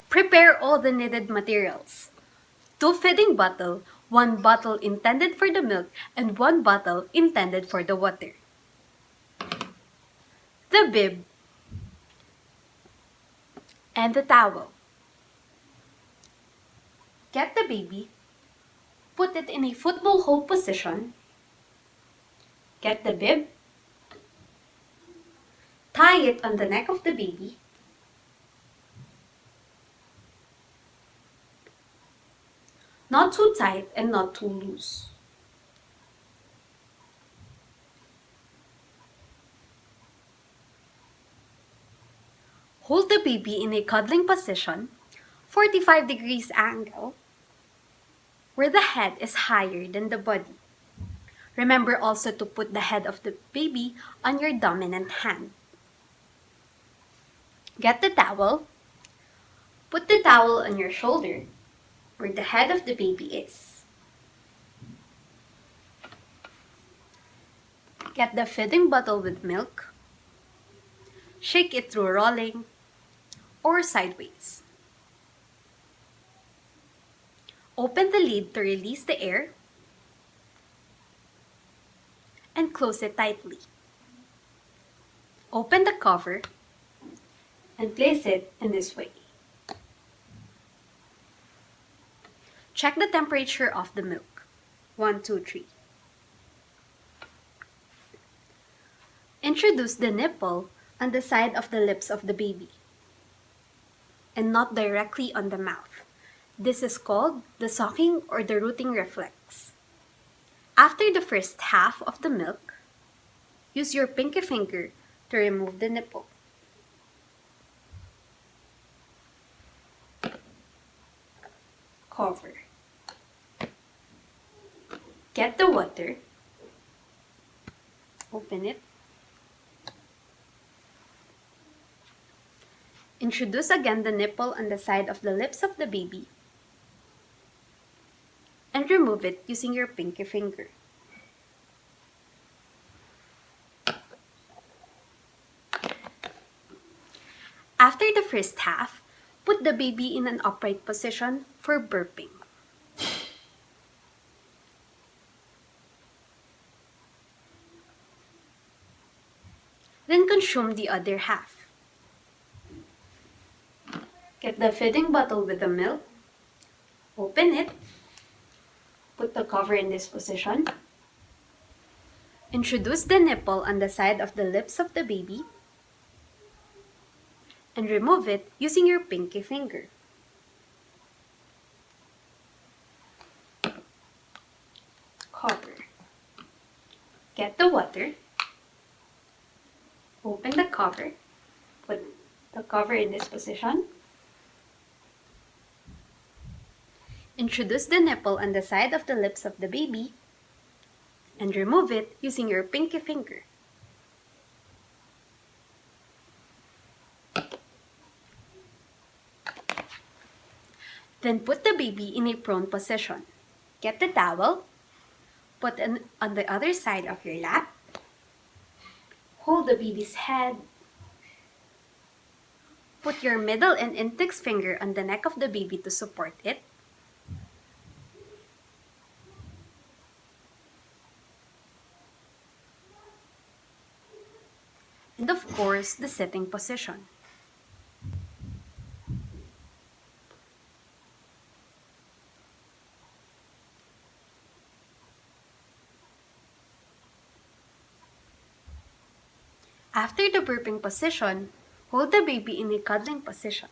Prepare all the needed materials. 2 feeding bottle, 1 bottle intended for the milk, and 1 bottle intended for the water. The bib and the towel. Get the baby, put it in a football hold position. Get the bib, tie it on the neck of the baby. Not too tight and not too loose. Hold the baby in a cuddling position, 45 degrees angle, where the head is higher than the body. Remember also to put the head of the baby on your dominant hand. Get the towel, put the towel on your shoulder, where the head of the baby is. Get the feeding bottle with milk, shake it through rolling or sideways. Open the lid to release the air and close it tightly. Open the cover and place it in this way. Check the temperature of the milk. 1, 2, 3. Introduce the nipple on the side of the lips of the baby and not directly on the mouth. This is called the sucking or the rooting reflex. After the first half of the milk, use your pinky finger to remove the nipple. Cover. Get the water. Open it. Introduce again the nipple on the side of the lips of the baby and remove it using your pinky finger. After the first half, put the baby in an upright position for burping. Then consume the other half. Get the feeding bottle with the milk, open it, put the cover in this position, introduce the nipple on the side of the lips of the baby, and remove it using your pinky finger. Cover. Get the water, open the cover, put the cover in this position, introduce the nipple on the side of the lips of the baby, and remove it using your pinky finger. Then put the baby in a prone position. Get the towel, put it on the other side of your lap, hold the baby's head, put your middle and index finger on the neck of the baby to support it, and of course, the sitting position. After the burping position, hold the baby in a cuddling position.